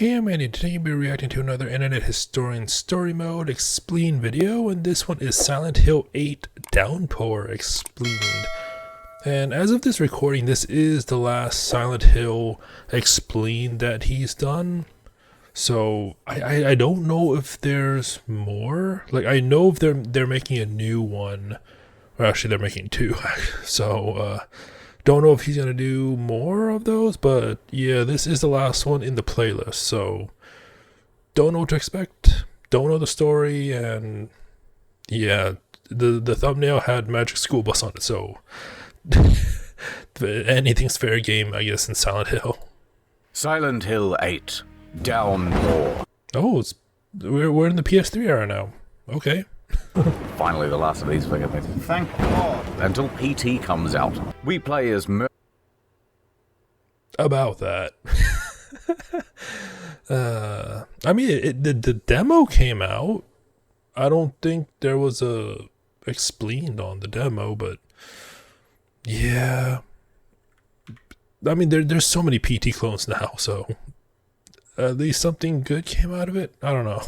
Hey, I'm Andy. Today you'll be reacting to another Internet Historian Story Mode Explain video, and this one is Silent Hill 8 Downpour Expleened. And as of this recording, this is the last Silent Hill Explained that he's done. So I don't know if there's more. Like, I know if they're making a new one. Or actually, they're making two. So don't know if he's gonna do more of those, but yeah, this is the last one in the playlist. So don't know what to expect. Don't know the story, and yeah, the thumbnail had Magic School Bus on it. So anything's fair game, I guess, in Silent Hill. Silent Hill 8 Downpour. Oh, we're in the PS3 era now. Okay. Finally, the last of these figure things. Thank God. Until PT comes out, we play as About that. I mean, the demo came out. I don't think there was a explained on the demo, but yeah. I mean, there's so many PT clones now, so at least something good came out of it. I don't know.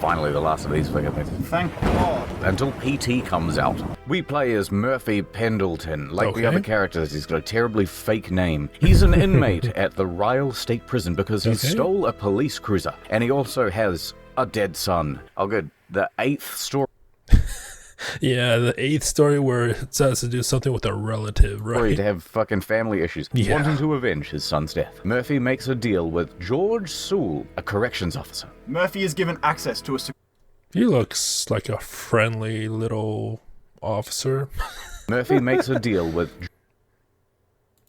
Finally, the last of these figure things. Thank God. Until PT comes out, we play as Murphy Pendleton. Like the other characters, he's got a terribly fake name. He's an inmate at the Ryle State Prison because he stole a police cruiser. And he also has a dead son. Oh good, the 8th story. Yeah, the 8th story where it says to do something with a relative, right? To have fucking family issues. Yeah. Wanting to avenge his son's death. Murphy makes a deal with George Sewell, a corrections officer. Murphy is given access to a... He looks like a friendly little officer. Murphy makes a deal with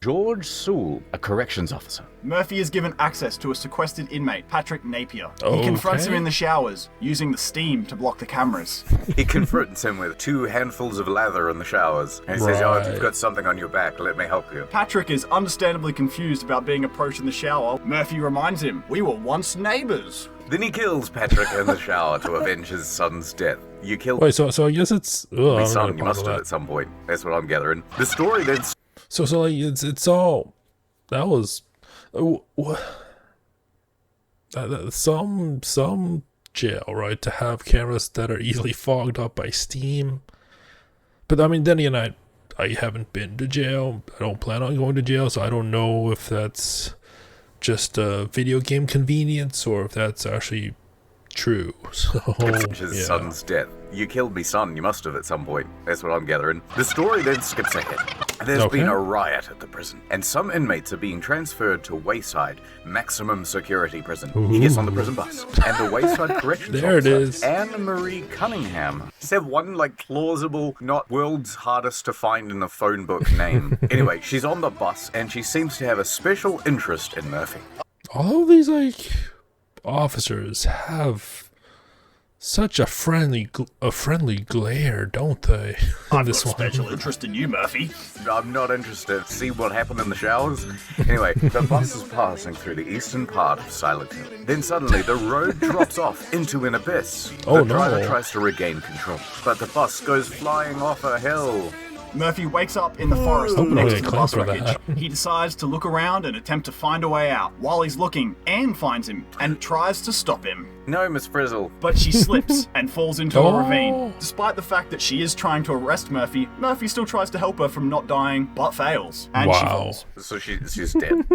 George Sewell, a corrections officer. Murphy is given access to a sequestered inmate, Patrick Napier. He confronts him in the showers, using the steam to block the cameras. He confronts him with 2 handfuls of lather in the showers. And he says, oh, if you've got something on your back, let me help you. Patrick is understandably confused about being approached in the shower. Murphy reminds him, we were once neighbors. Then he kills Patrick in the shower to avenge his son's death. You killed Wait, so I guess it's... Oh, my son, you must have at some point. That's what I'm gathering. The story then... So like it's all that was some jail, right, to have cameras that are easily fogged up by steam. But I mean, then again, I haven't been to jail. I don't plan on going to jail, so I don't know if that's just a video game convenience or if that's actually true. So his son's death. You killed me son, you must have at some point. That's what I'm gathering. The story then skips ahead. There's been a riot at the prison, and some inmates are being transferred to Wayside, maximum security prison. He gets on the prison bus, and the Wayside corrections there officer, it is. Anne-Marie Cunningham. Does have one, like, plausible, not world's hardest to find in a phone book name. Anyway, she's on the bus, and she seems to have a special interest in Murphy. All of these, like, officers have such a friendly glare, don't they? I've got a special interest in you, Murphy. I'm not interested. See what happened in the showers? Anyway, the bus is passing through the eastern part of Silent Hill. Then suddenly, the road drops off into an abyss. The driver tries to regain control, but the bus goes flying off a hill. Murphy wakes up in the forest next to the bus wreckage. He decides to look around and attempt to find a way out. While he's looking, Anne finds him and tries to stop him. No, Miss Frizzle. But she slips and falls into a ravine. Despite the fact that she is trying to arrest Murphy, Murphy still tries to help her from not dying, but fails. And she falls. So she's dead.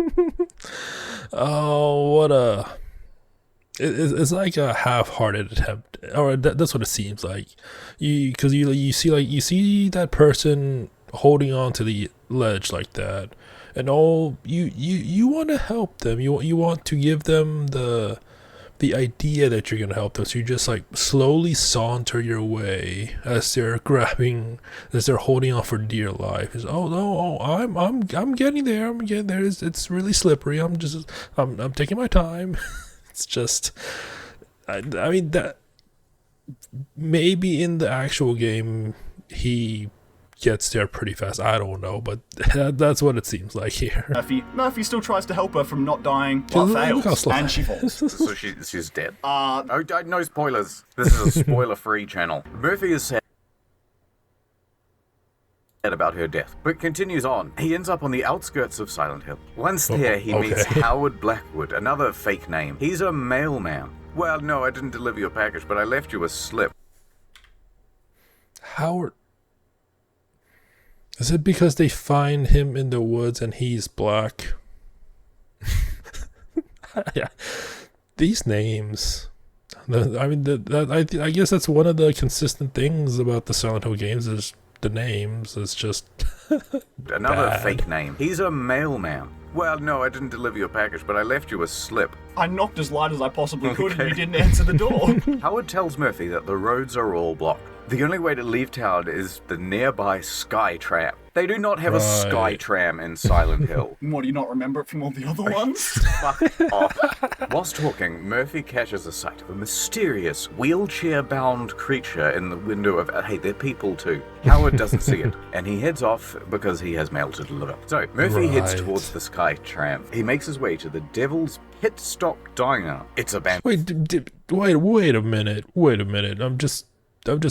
Oh, what a... It's like a half-hearted attempt, or that's what it seems like. Because you see that person holding on to the ledge like that, and you want to help them. You want to give them the idea that you're gonna help them. So you just like slowly saunter your way as they're holding on for dear life. It's, I'm getting there. It's really slippery. I'm taking my time. It's just, I mean, that maybe in the actual game he gets there pretty fast. I don't know, but that's what it seems like here. Murphy still tries to help her from not dying, but fails, and she falls. So she's dead. No spoilers. This is a spoiler-free channel. Murphy is sad. about her death, but continues on. He ends up on the outskirts of Silent Hill. Once there, he meets Howard Blackwood, another fake name. He's a mailman. Well, no, I didn't deliver your package, but I left you a slip. Howard... Is it because they find him in the woods and he's black? Yeah. These names... I mean, I guess that's one of the consistent things about the Silent Hill games is the names. It's just another bad. Fake name. He's a mailman. Well, no, I didn't deliver your package, but I left you a slip. I knocked as light as I possibly could and you didn't answer the door. Howard tells Murphy that the roads are all blocked. The only way to leave town is the nearby Sky Tram. They do not have a Sky Tram in Silent Hill. What, do you not remember it from all the other ones? Fuck off. Whilst talking, Murphy catches a sight of a mysterious, wheelchair-bound creature in the window of... Hey, they're people too. Howard doesn't see it, and he heads off because he has mail to deliver. So, Murphy heads towards the Sky Tram. He makes his way to the Devil's Pit Stop Diner. It's abandoned. Wait a minute. I'm just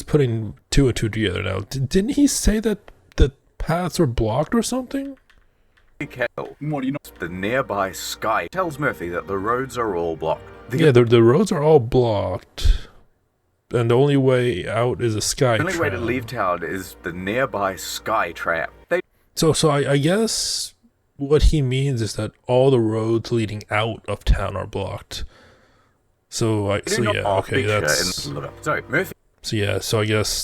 putting two and two together now. Didn't he say that the paths were blocked or something? What do you know? The nearby Sky tells Murphy that the roads are all blocked. The roads are all blocked. And the only way out is a Sky Tram. The only way to leave town is the nearby Sky Tram. So I guess what he means is that all the roads leading out of town are blocked. So I guess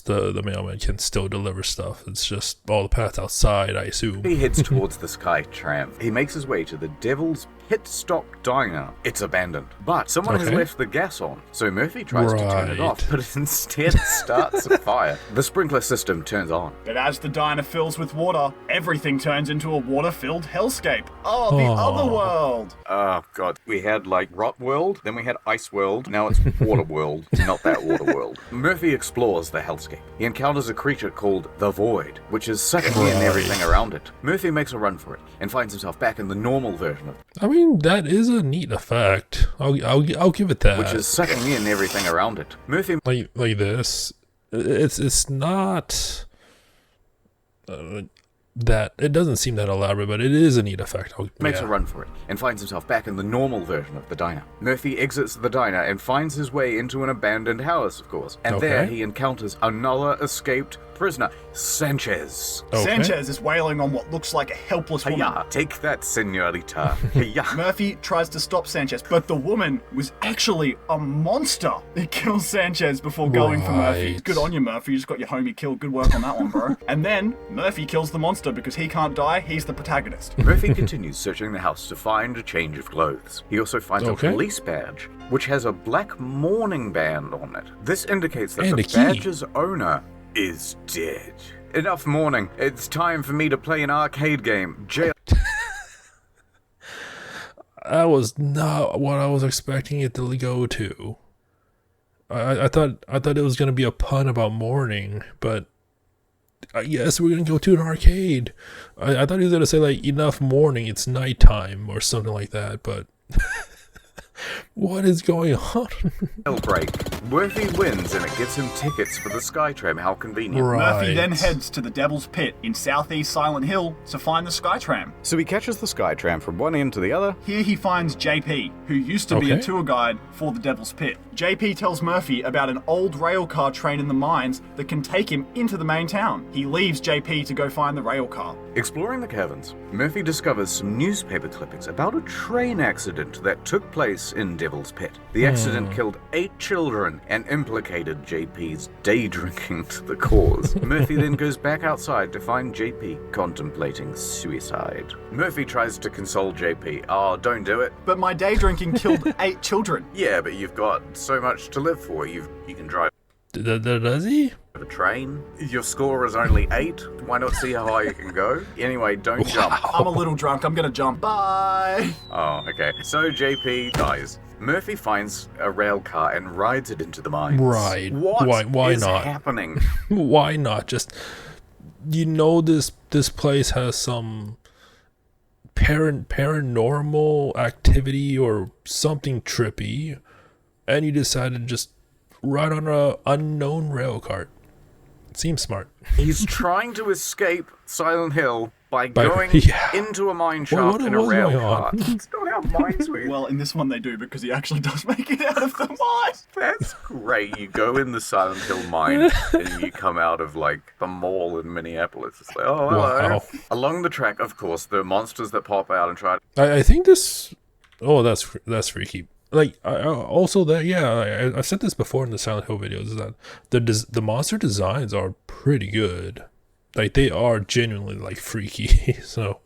the mailman can still deliver stuff. It's just all the paths outside, I assume. He heads towards the Sky Tram. He makes his way to the Devil's Pit Stop Diner. It's abandoned, but someone has left the gas on, so Murphy tries to turn it off, but instead starts a fire. The sprinkler system turns on. But as the diner fills with water, everything turns into a water-filled hellscape. Oh, the other world! Oh, God. We had, Rot World, then we had Ice World, now it's Water World, not that Water World. Murphy explores the hellscape. He encounters a creature called the Void, which is sucking in everything around it. Murphy makes a run for it, and finds himself back in the normal version of it. I mean, that is a neat effect. I'll give it that. Which is sucking in everything around it. Murphy like this. It's not that it doesn't seem that elaborate, but it is a neat effect. Makes a run for it and finds himself back in the normal version of the diner. Murphy exits the diner and finds his way into an abandoned house, of course. And there he encounters another escaped prisoner, Sanchez. Sanchez is wailing on what looks like a helpless woman. Hiya, take that, senorita. Hiya. Murphy tries to stop Sanchez, but the woman was actually a monster. He kills Sanchez before going for Murphy. Good on you, Murphy. You just got your homie killed. Good work on that one, bro. And then Murphy kills the monster because he can't die. He's the protagonist. Murphy continues searching the house to find a change of clothes. He also finds a police badge, which has a black mourning band on it. This indicates that the badge's owner is dead. Enough mourning. It's time for me to play an arcade game. Jail. That was not what I was expecting it to go to. I thought it was going to be a pun about mourning, but yes, we're going to go to an arcade. I thought he was going to say enough mourning, it's nighttime or something like that, but what is going on? Break. Murphy wins and it gets him tickets for the Skytram. How convenient. Murphy then heads to the Devil's Pit in southeast Silent Hill to find the Skytram. So he catches the Skytram from one end to the other. Here he finds JP, who used to be a tour guide for the Devil's Pit. JP tells Murphy about an old railcar train in the mines that can take him into the main town. He leaves JP to go find the railcar. Exploring the caverns, Murphy discovers some newspaper clippings about a train accident that took place in Devil's Pit. The accident killed 8 children and implicated JP's day drinking to the cause. Murphy then goes back outside to find JP contemplating suicide. Murphy tries to console JP. Oh, don't do it. But my day drinking killed 8 children. Yeah, but you've got so much to live for. You can drive. Does he? A train. Your score is only 8. Why not see how high you can go? Anyway, don't jump. I'm a little drunk. I'm gonna jump. Bye. Oh, okay. So JP dies. Murphy finds a rail car and rides it into the mines. Right. Why is not happening? Why not? Just this place has some paranormal activity or something trippy, and you decided to just ride on a unknown rail cart. Seems smart. He's trying to escape Silent Hill by going into a mine shaft in a rail car. It's not how mines work. Well, in this one they do, because he actually does make it out of the mine. That's great. You go in the Silent Hill mine and you come out of, like, the mall in Minneapolis. It's like, oh, hello. Wow. Along the track, of course, there are monsters that pop out and try to... I think this... Oh, that's freaky. Like, also that, I've said this before in the Silent Hill videos, is that the monster designs are pretty good. Like, they are genuinely, like, freaky. So,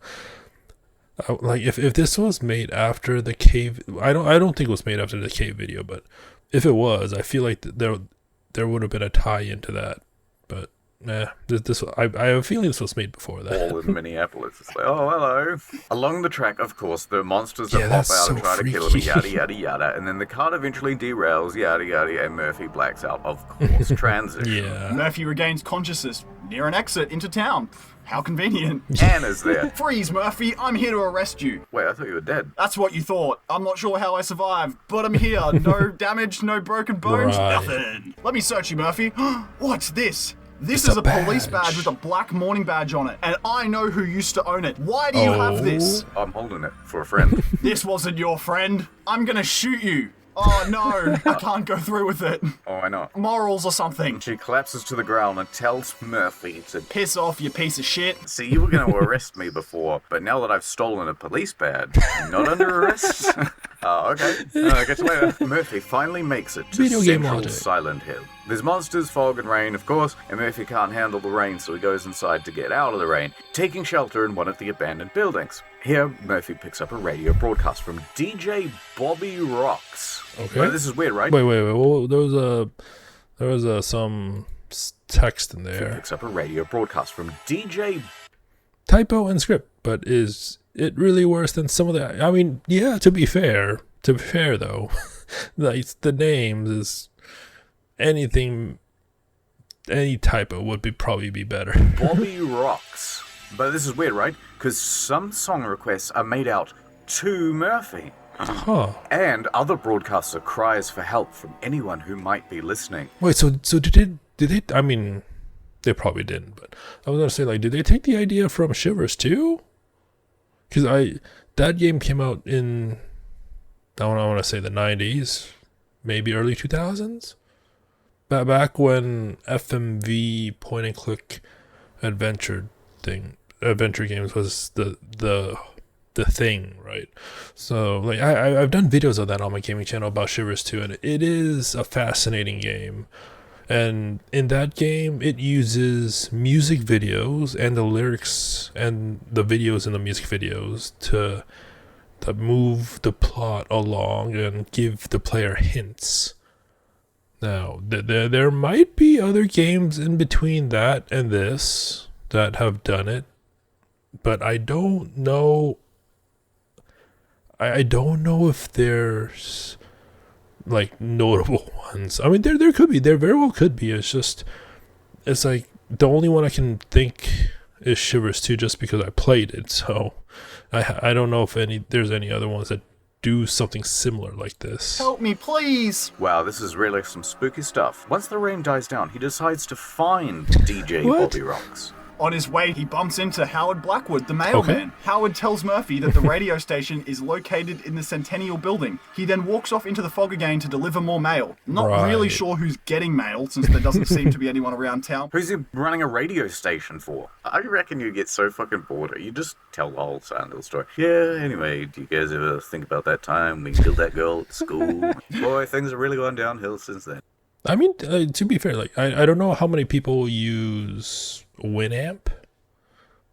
like, if this was made after the cave, I don't think it was made after the cave video, but if it was, I feel like there would have been a tie into that. But I have a feeling this was made before that. All in Minneapolis. It's like, oh, hello. Along the track, of course, there are monsters that pop out and try to kill him, yada, yada, yada. And then the cart eventually derails, yada, yada, and Murphy blacks out, of course. Transition. Yeah. Murphy regains consciousness near an exit into town. How convenient. Anna's there. Freeze, Murphy. I'm here to arrest you. Wait, I thought you were dead. That's what you thought. I'm not sure how I survived, but I'm here. No damage, no broken bones, nothing. Let me search you, Murphy. What's this? This is a police badge with a black mourning badge on it, and I know who used to own it. Why do you have this? I'm holding it for a friend. This wasn't your friend. I'm gonna shoot you. Oh no, I can't go through with it. Oh, I know. Morals or something. She collapses to the ground and tells Murphy to Piss off, you piece of shit. See, you were going to arrest me before, but now that I've stolen a police badge, I'm not under arrest. Okay. Catch you later. Murphy finally makes it to Central Silent Hill. There's monsters, fog, and rain, of course, and Murphy can't handle the rain, so he goes inside to get out of the rain, taking shelter in one of the abandoned buildings. Here, Murphy picks up a radio broadcast from DJ Bobby Rocks. Okay. Well, this is weird, right? Wait. Well, there was some text in there. He picks up a radio broadcast from DJ... Typo and script, but is it really worse than some of the... I mean, yeah, to be fair though, like, the names is... any typo would probably be better. Bobby Rocks. But this is weird, right? Because some song requests are made out to Murphy. Huh. And other broadcasts are cries for help from anyone who might be listening. Wait, so did they? I mean, they probably didn't. But I was gonna say, like, did they take the idea from Shivers too? Because that game came out in, I want to say the 90s, maybe early 2000s. Back when FMV point and click adventure games was the thing, right? So, like, I've done videos of that on my gaming channel about Shivers 2, and it is a fascinating game. And in that game, it uses music videos and the lyrics and the videos in the music videos to move the plot along and give the player hints. Now, there might be other games in between that and this that have done it, but I don't know. I don't know if there's, like, notable ones. I mean, there could be. There very well could be. It's like the only one I can think is Shivers 2, just because I played it. So I don't know if there's any other ones that do something similar like this. Help me, please. Wow, this is really some spooky stuff. Once the rain dies down, he decides to find DJ Bobby Rocks. On his way, he bumps into Howard Blackwood, the mailman. Okay. Howard tells Murphy that the radio station is located in the Centennial Building. He then walks off into the fog again to deliver more mail. Not really sure who's getting mail, since there doesn't seem to be anyone around town. Who's he running a radio station for? I reckon you get so fucking bored. You just tell the whole Silent Hill story. Yeah, anyway, do you guys ever think about that time we killed that girl at school? Boy, things have really gone downhill since then. I mean, to be fair, like, I don't know how many people use Winamp.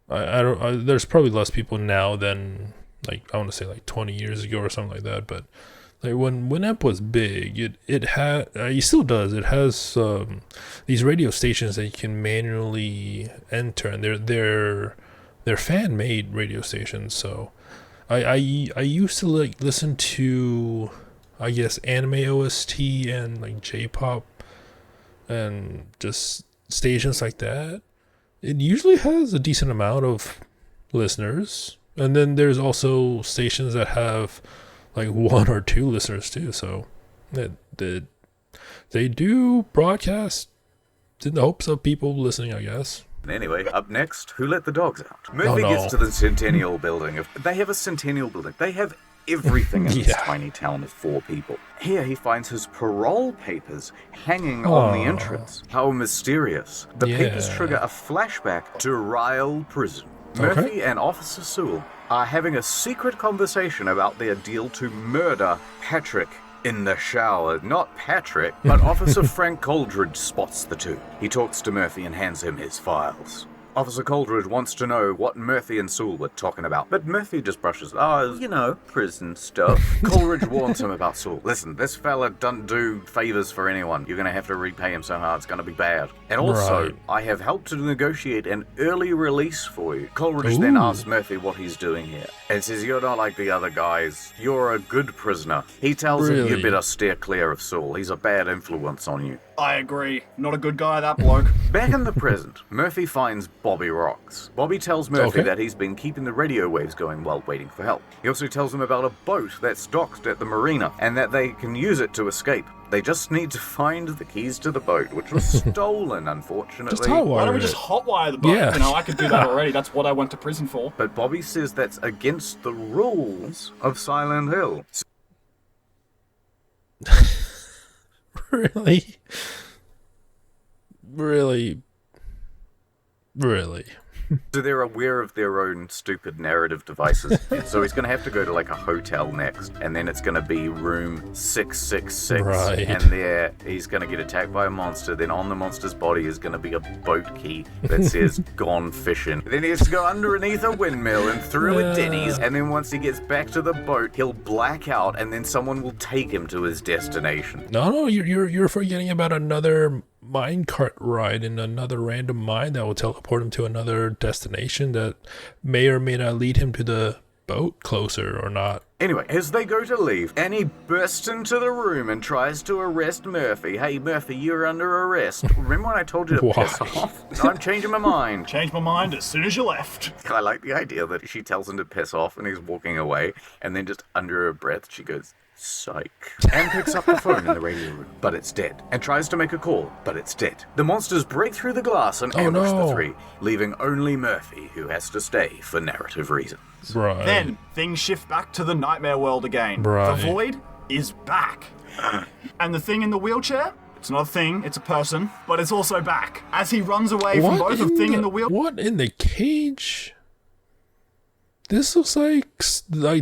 I don't. There's probably less people now than, like, I want to say, like, 20 years ago or something like that. But, like, when Winamp was big, it had, it still does. It has these radio stations that you can manually enter, and they're fan made radio stations. So I used to, like, listen to, I guess, anime OST and, like, J-pop and just stations like that. It usually has a decent amount of listeners. And then there's also stations that have, like, 1 or 2 listeners too. So they do broadcast in the hopes of people listening, I guess. Anyway, up next, who let the dogs out? Murphy gets to the Centennial Building. They have a Centennial Building. They have everything in this tiny town of 4 people. Here he finds his parole papers hanging on the entrance. How mysterious. The papers trigger a flashback to Ryle Prison. Murphy and Officer Sewell are having a secret conversation about their deal to murder Patrick in the shower. Not Patrick, but Officer Frank Coldridge spots the two. He talks to Murphy and hands him his files. Officer Coldridge wants to know what Murphy and Sewell were talking about, but Murphy just brushes, prison stuff. Coldridge warns him about Sewell. Listen, this fella doesn't do favors for anyone. You're gonna have to repay him somehow. It's gonna be bad. And also, I have helped to negotiate an early release for you. Coldridge then asks Murphy what he's doing here, and says, you're not like the other guys. You're a good prisoner. He tells him you better steer clear of Sewell. He's a bad influence on you. I agree. Not a good guy, that bloke. Back in the present, Murphy finds Bobby Rocks. Bobby tells Murphy that he's been keeping the radio waves going while waiting for help. He also tells him about a boat that's docked at the marina and that they can use it to escape. They just need to find the keys to the boat, which was stolen, unfortunately. Why don't we just hotwire the boat? Yeah. You know, I could do that already. That's what I went to prison for. But Bobby says that's against the rules of Silent Hill. Really? Really? Really? So they're aware of their own stupid narrative devices. So he's going to have to go to like a hotel next, and then it's going to be room 666. Right. And there he's going to get attacked by a monster. Then on the monster's body is going to be a boat key that says "Gone Fishing." Then he has to go underneath a windmill and through a Denny's. And then once he gets back to the boat, he'll black out, and then someone will take him to his destination. No, you're forgetting about another minecart ride in another random mine that will teleport him to another destination that may or may not lead him to the boat closer or not. Anyway, as they go to leave, Annie bursts into the room and tries to arrest Murphy. Hey, Murphy, you're under arrest. Remember when I told you to piss off? I'm changing my mind. Changed my mind as soon as you left. I like the idea that she tells him to piss off and he's walking away, and then just under her breath, she goes, psych. Anne picks up the phone in the radio room, but it's dead, and tries to make a call, but it's dead. The monsters break through the glass and ambush the three, leaving only Murphy, who has to stay for narrative reasons. Right. Then, things shift back to the nightmare world again. Right. The void is back. And the thing in the wheelchair? It's not a thing, it's a person, but it's also back. As he runs away from both the thing in the wheelchair... What in the cage? This looks like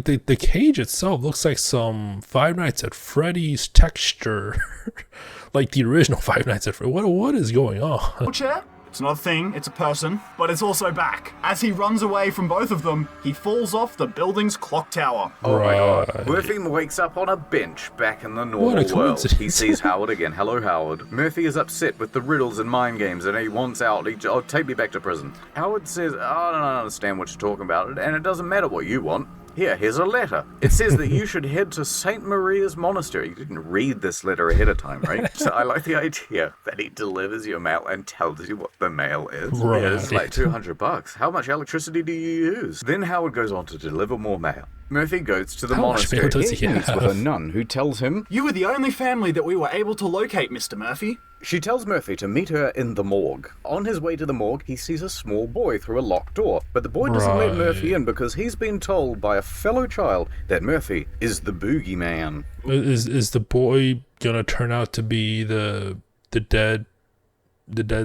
the cage itself looks like some Five Nights at Freddy's texture. Like the original Five Nights at Freddy's. What is going on? Wheelchair? It's not a thing, it's a person, but it's also back. As he runs away from both of them, he falls off the building's clock tower. Oh my god. Murphy wakes up on a bench back in the normal world. He sees Howard again. Hello, Howard. Murphy is upset with the riddles and mind games and he wants out. Take me back to prison. Howard says, I don't understand what you're talking about, and it doesn't matter what you want. Here's a letter. It says that you should head to St. Maria's Monastery. You didn't read this letter ahead of time, right? So I like the idea that he delivers your mail and tells you what the mail is. Right. It's like $200. How much electricity do you use? Then Howard goes on to deliver more mail. Murphy goes to the monastery. He meets with a nun who tells him, "You were the only family that we were able to locate, Mr. Murphy." She tells Murphy to meet her in the morgue. On his way to the morgue, he sees a small boy through a locked door, but the boy doesn't let Murphy in because he's been told by a fellow child that Murphy is the boogeyman. Is the boy gonna turn out to be the dead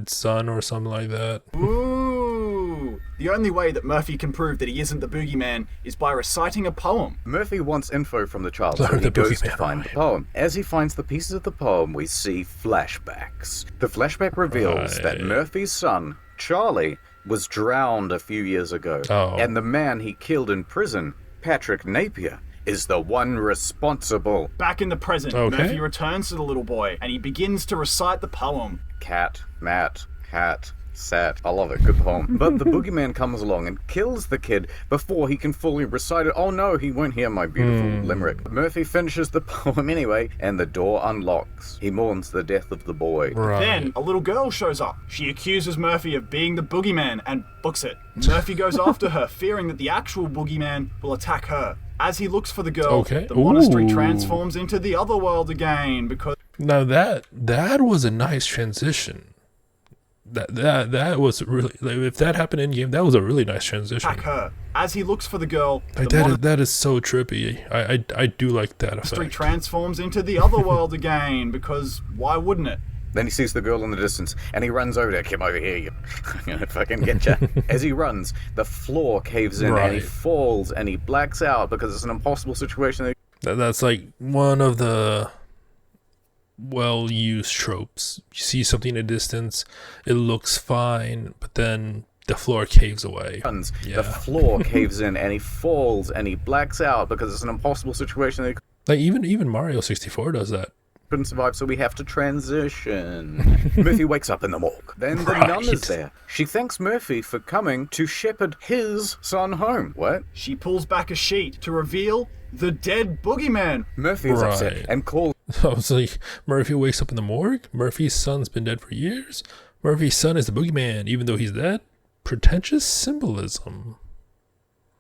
son or something like that? Ooh. The only way that Murphy can prove that he isn't the boogeyman is by reciting a poem. Murphy wants info from the child, so he goes to find the poem. As he finds the pieces of the poem, we see flashbacks. The flashback reveals that Murphy's son, Charlie, was drowned a few years ago, and the man he killed in prison, Patrick Napier, is the one responsible. Back in the present, Murphy returns to the little boy, and he begins to recite the poem. Cat, mat, hat, sat. I love it. Good poem. But the boogeyman comes along and kills the kid before he can fully recite it. Oh no, he won't hear my beautiful limerick. Murphy finishes the poem anyway, and the door unlocks. He mourns the death of the boy. Then a little girl shows up. She accuses Murphy of being the boogeyman and books it. Murphy goes after her, fearing that the actual boogeyman will attack her. As he looks for the girl, the monastery transforms into the other world again because... Now that was a nice transition. That was really, like, if that happened in game, that was a really nice transition. Attack her. As he looks for the girl, Like that is so trippy. I do like that effect. Monastery transforms into the other world again, because why wouldn't it? Then he sees the girl in the distance, and he runs over to her. Come over here, I'm gonna fucking get ya. As he runs, the floor caves in, and he falls, and he blacks out because it's an impossible situation. That's like one of the well-used tropes. You see something in the distance, it looks fine, but then the floor caves away. The floor caves in, and he falls, and he blacks out because it's an impossible situation. Like even Mario 64 does that. Couldn't survive, so we have to transition. Murphy wakes up in the morgue. Then the nun is there. She thanks Murphy for coming to shepherd his son home. What? She pulls back a sheet to reveal the dead boogeyman. Murphy is upset and calls. I was like, Murphy wakes up in the morgue? Murphy's son's been dead for years? Murphy's son is the boogeyman, even though he's dead? Pretentious symbolism.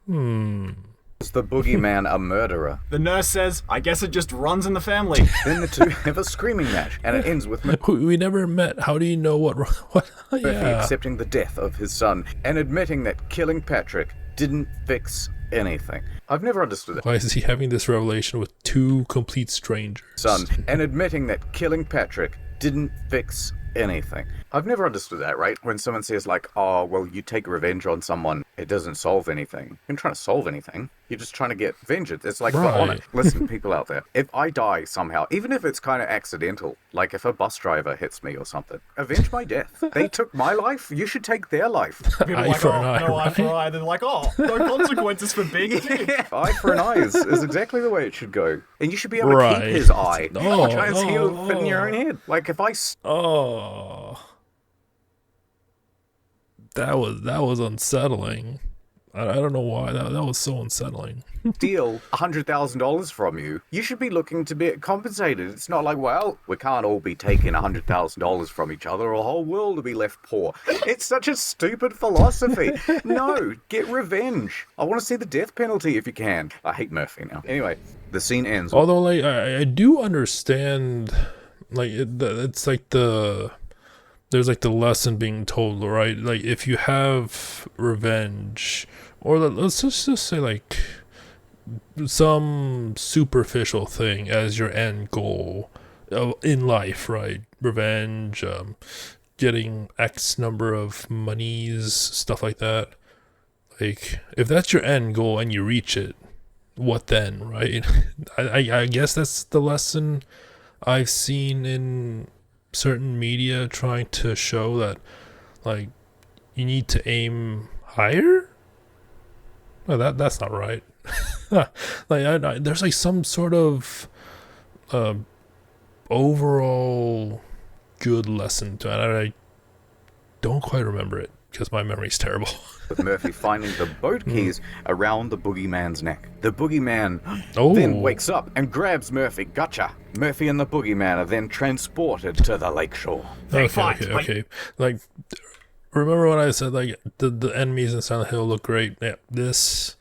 Is the boogeyman a murderer? The nurse says, I guess it just runs in the family. Then the two have a screaming match, and it ends with We never met. How do you know what? Murphy accepting the death of his son and admitting that killing Patrick didn't fix anything. I've never understood that. Why is he having this revelation with two complete strangers? Son, and admitting that killing Patrick didn't fix anything. I've never understood that, right? When someone says like, oh, well, you take revenge on someone, it doesn't solve anything. You're not trying to solve anything. You're just trying to get vengeance. It's like, for honor. Listen, people out there, if I die somehow, even if it's kind of accidental, like if a bus driver hits me or something, avenge my death. They took my life, you should take their life. People are like, eye for eye. They're like, oh, no consequences for being dead. Eye for an eye is exactly the way it should go. And you should be able to keep his eye. Try and see it fit in your own head. Like if I... That was unsettling. I don't know why. That was so unsettling. Steal $100,000 from you, you should be looking to be compensated. It's not like, well, we can't all be taking $100,000 from each other or the whole world will be left poor. It's such a stupid philosophy. No, get revenge. I want to see the death penalty if you can. I hate Murphy now. Anyway, the scene ends. Although, like, I do understand, like, it's like there's like the lesson being told, right? Like if you have revenge, or let's just say like some superficial thing as your end goal in life, right? Revenge, getting X number of monies, stuff like that. Like if that's your end goal and you reach it, what then, right? I guess that's the lesson I've seen in certain media trying to show that, like, you need to aim higher. Well, that's not right. Like, there's like some sort of overall good lesson to it. I don't quite remember it because my memory's terrible. With Murphy finding the boat keys around the boogeyman's neck. The boogeyman then wakes up and grabs Murphy. Gotcha. Murphy and the boogeyman are then transported to the lakeshore. Okay. Like, remember when I said like the enemies in Silent Hill look great? Yeah, this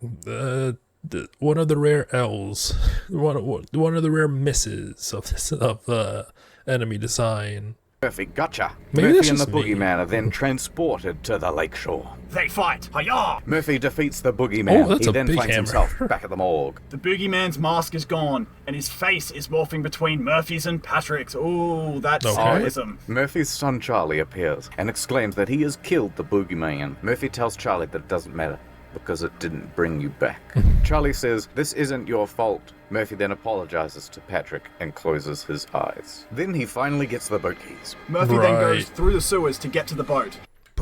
one of the rare L's, one of the rare misses of enemy design. Murphy, gotcha. Maybe Murphy and the boogeyman are then transported to the lakeshore. They fight. Hi-yah! Murphy defeats the boogeyman. He then finds himself back at the morgue. The boogeyman's mask is gone, and his face is morphing between Murphy's and Patrick's. Ooh, that's symbolism. Murphy's son Charlie appears and exclaims that he has killed the boogeyman. Murphy tells Charlie that it doesn't matter, because it didn't bring you back. Charlie says, this isn't your fault. Murphy then apologizes to Patrick and closes his eyes. Then he finally gets the boat keys. Murphy then goes through the sewers to get to the boat.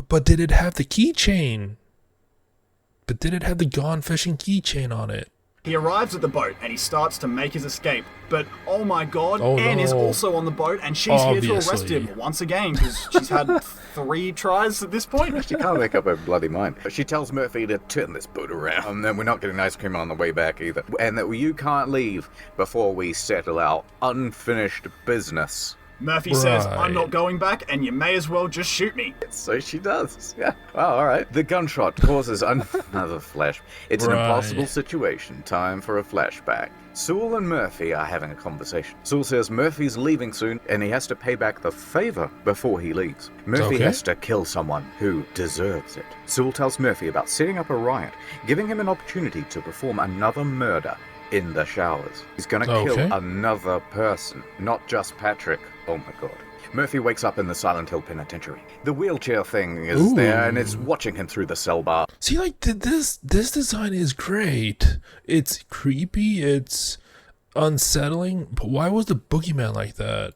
But did it have the keychain? But did it have the gone fishing keychain on it? He arrives at the boat and he starts to make his escape. But oh my god, Anne is also on the boat and she's here to arrest him once again because she's had 3 tries at this point. She can't make up her bloody mind. She tells Murphy to turn this boat around and then we're not getting ice cream on the way back either. And that you can't leave before we settle our unfinished business. Murphy says, I'm not going back, and you may as well just shoot me. So she does. Yeah. Well, all right. The gunshot causes another flash. It's an impossible situation. Time for a flashback. Sewell and Murphy are having a conversation. Sewell says Murphy's leaving soon, and he has to pay back the favor before he leaves. Murphy has to kill someone who deserves it. Sewell tells Murphy about setting up a riot, giving him an opportunity to perform another murder in the showers. He's gonna kill another person, not just Patrick. Oh my god. Murphy wakes up in the Silent Hill Penitentiary. The wheelchair thing is there, and it's watching him through the cell bar. See, like, this design is great. It's creepy, it's unsettling, but why was the boogeyman like that?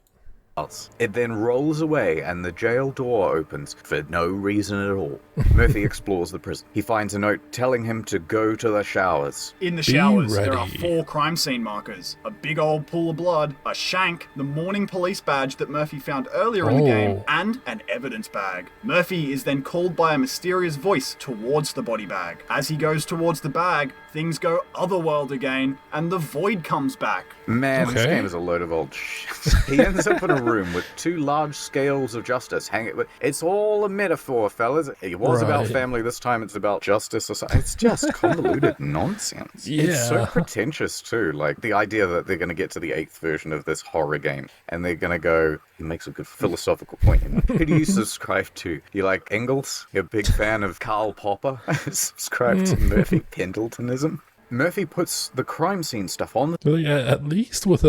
It then rolls away and the jail door opens for no reason at all. Murphy explores the prison. He finds a note telling him to go to the showers. In the showers, there are 4 crime scene markers. A big old pool of blood, a shank, the morning police badge that Murphy found earlier in the game, and an evidence bag. Murphy is then called by a mysterious voice towards the body bag. As he goes towards the bag, things go otherworld again, and the void comes back. Man, this game is a load of old shit. He ends up in a room with 2 large scales of justice hanging. It's all a metaphor, fellas. It was about family, this time it's about justice. It's just convoluted nonsense. Yeah. It's so pretentious too. Like the idea that they're going to get to the 8th version of this horror game and they're going to go, he makes a good philosophical point. You know? Who do you subscribe to? You like Engels? You're a big fan of Karl Popper? Subscribe to Murphy Pendletonism? Murphy puts the crime scene stuff on. Well, yeah, at least with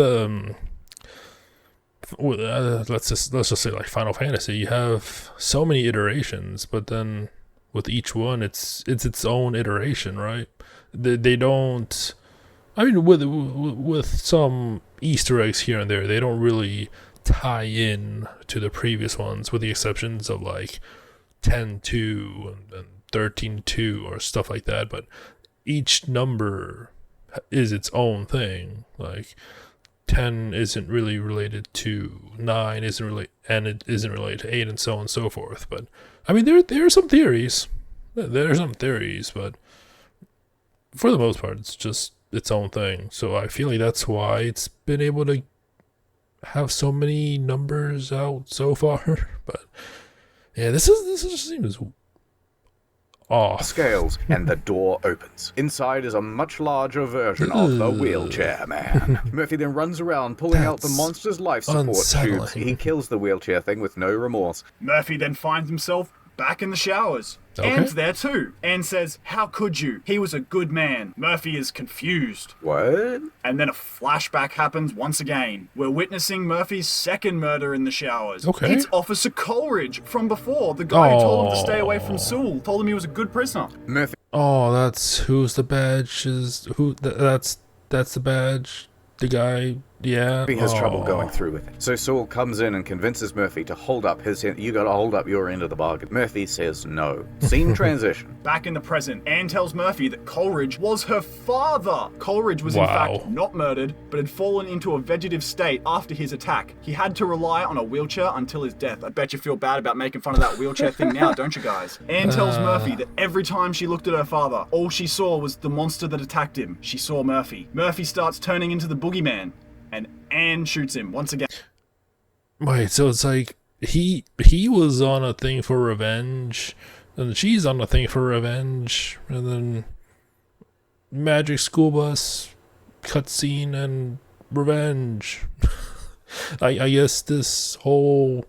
let's just say like Final Fantasy, you have so many iterations, but then with each one, it's its own iteration, right? They don't. I mean, with some Easter eggs here and there, they don't really tie in to the previous ones, with the exceptions of like 10-2 and 13-2 or stuff like that. But each number is its own thing. Like 10 isn't really related to 9, and it isn't related to 8, and so on and so forth. But I mean, there are some theories. There are some theories, but for the most part, it's just its own thing. So I feel like that's why it's been able to have so many numbers out so far. But yeah, this just seems off. Scales, and the door opens. Inside is a much larger version of the wheelchair man. Murphy then runs around pulling out the monster's life support tubes. He kills the wheelchair thing with no remorse. Murphy then finds himself back in the showers. Anne's there too. Anne says, "How could you? He was a good man." Murphy is confused. What? And then a flashback happens once again. We're witnessing Murphy's second murder in the showers. It's Officer Coleridge from before, the guy who told him to stay away from Sewell, told him he was a good prisoner. Murphy. Oh, that's who's the badge is who? That's the badge. The guy. Yeah. Murphy has trouble going through with it. So Sewell comes in and convinces Murphy to hold up his end. You gotta hold up your end of the bargain. Murphy says no. Scene transition. Back in the present, Anne tells Murphy that Coleridge was her father. Coleridge was in fact not murdered, but had fallen into a vegetative state after his attack. He had to rely on a wheelchair until his death. I bet you feel bad about making fun of that wheelchair thing now, don't you guys? Anne tells Murphy that every time she looked at her father, all she saw was the monster that attacked him. She saw Murphy. Murphy starts turning into the boogeyman, and Anne shoots him once again. Wait, so it's like he was on a thing for revenge, and she's on a thing for revenge, and then magic school bus, cutscene, and revenge. I guess this whole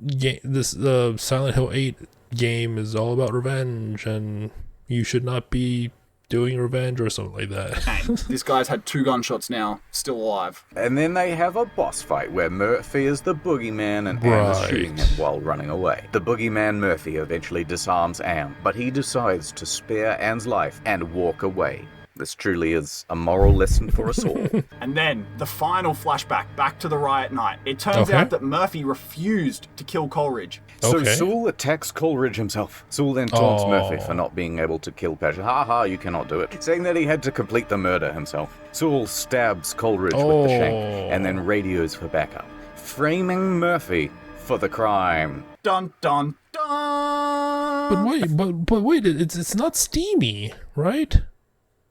game, this Silent Hill 8 game is all about revenge, and you should not be doing revenge or something like that. This guy's had 2 gunshots now, still alive. And then they have a boss fight where Murphy is the boogeyman and Anne is shooting him while running away. The boogeyman Murphy eventually disarms Anne, but he decides to spare Anne's life and walk away. This truly is a moral lesson for us all. And then, the final flashback back to the riot night. It turns out that Murphy refused to kill Coleridge. So Sewell attacks Coleridge himself. Sewell then taunts Murphy for not being able to kill Patrick. Ha, you cannot do it. Saying that he had to complete the murder himself. Sewell stabs Coleridge with the shank and then radios for backup, framing Murphy for the crime. Dun dun dun! But wait, it's not steamy, right?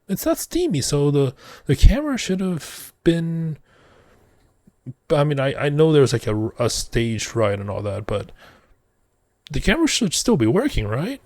It's not steamy, so the camera should have been But I mean, I know there's like a staged riot and all that, but the camera should still be working, right?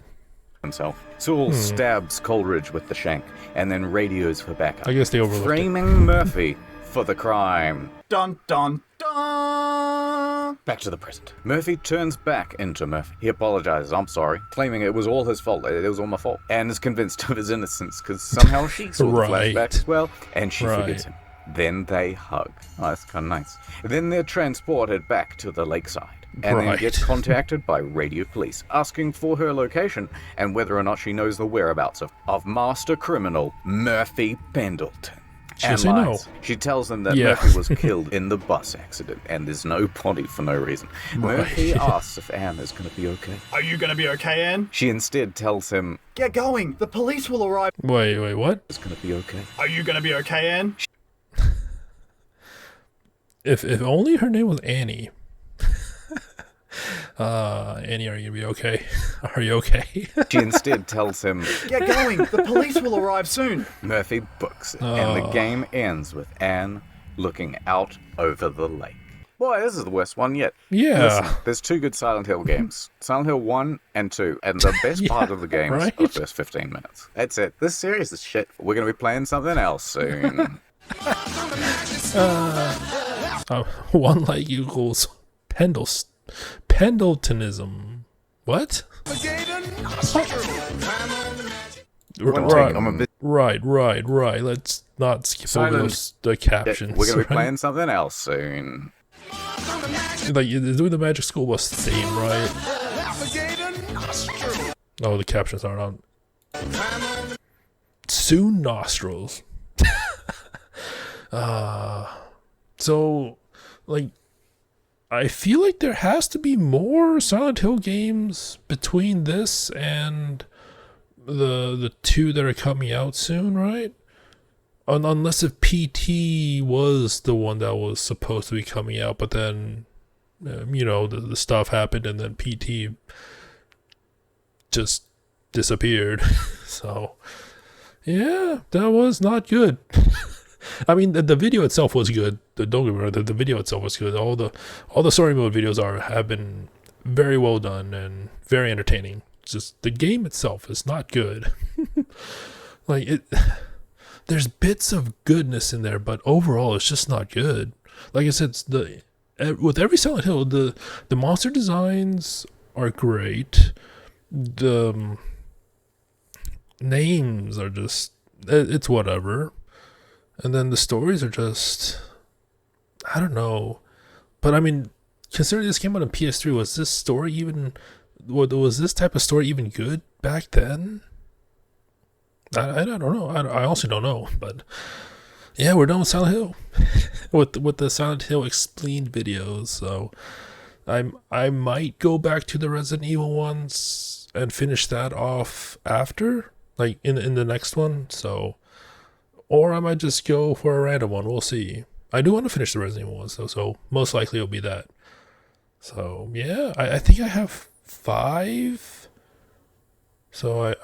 Himself. Sewell stabs Coleridge with the shank and then radios for backup. I guess they overlooked framing Murphy for the crime. Dun dun dun! Back to the present. Murphy turns back into Murphy. He apologizes, I'm sorry, claiming it was all his fault, it was all my fault, and is convinced of his innocence because somehow she saw the flashback as well, and she forgives him. Then they hug. Oh, that's kind of nice. Then they're transported back to the lakeside. And then gets contacted by radio police, asking for her location and whether or not she knows the whereabouts of master criminal Murphy Pendleton. And lies. No. She tells them that Murphy was killed in the bus accident, and there's no body for no reason. Murphy asks if Anne is going to be okay. Are you going to be okay, Anne? She instead tells him, get going, the police will arrive. Wait, what? It's going to be okay. Are you going to be okay, Anne? If only her name was Annie. Annie, are you gonna be okay? Are you okay? She instead tells him, get going, the police will arrive soon. Murphy books it, and the game ends with Anne looking out over the lake. Boy, this is the worst one yet. Yeah. Listen, there's 2 good Silent Hill games. Silent Hill 1 and 2. And the best part of the game is the first 15 minutes. That's it. This series is shit. We're going to be playing something else soon. One like equals Pendletonism. What? Right. Let's not skip over the captions. We're going to be playing something else soon. Like, doing the Magic School Bus theme, right? Oh, the captions aren't on. Soon nostrils. So, like, I feel like there has to be more Silent Hill games between this and the 2 that are coming out soon, right? Unless if PT was the one that was supposed to be coming out, but then, the stuff happened and then PT just disappeared. So, yeah, that was not good. I mean, the video itself was good. Don't get me wrong, the video itself was good. All the story mode videos have been very well done and very entertaining. It's just the game itself is not good. There's bits of goodness in there, but overall it's just not good. Like I said, with every Silent Hill, the monster designs are great. The names are just, it's whatever. And then the stories are just, I don't know. But I mean, considering this came out on PS3, was this type of story even good back then? I don't know. I also don't know. But yeah, we're done with Silent Hill. with the Silent Hill Expleened videos. So I might go back to the Resident Evil ones and finish that off after, like in the next one. So, or I might just go for a random one. We'll see. I do want to finish the Resident Evil ones though, so most likely it'll be that. So yeah, I think I have 5. So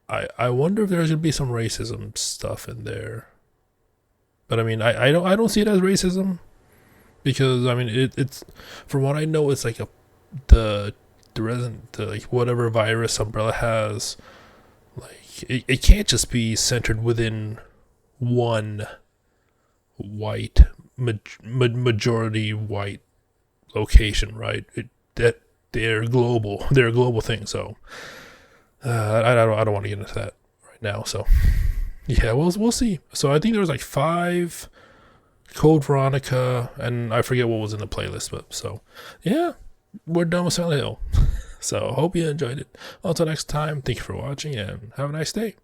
I wonder if there's gonna be some racism stuff in there. But I mean, I don't see it as racism, because I mean it's from what I know, it's like the like whatever virus Umbrella has, like it can't just be centered within one white majority white location, right? That they're global. They're a global thing. So I don't want to get into that right now. So yeah, we'll see. So I think there was like 5, Code Veronica, and I forget what was in the playlist. But so yeah, we're done with Silent Hill. So hope you enjoyed it. Until next time, thank you for watching and have a nice day.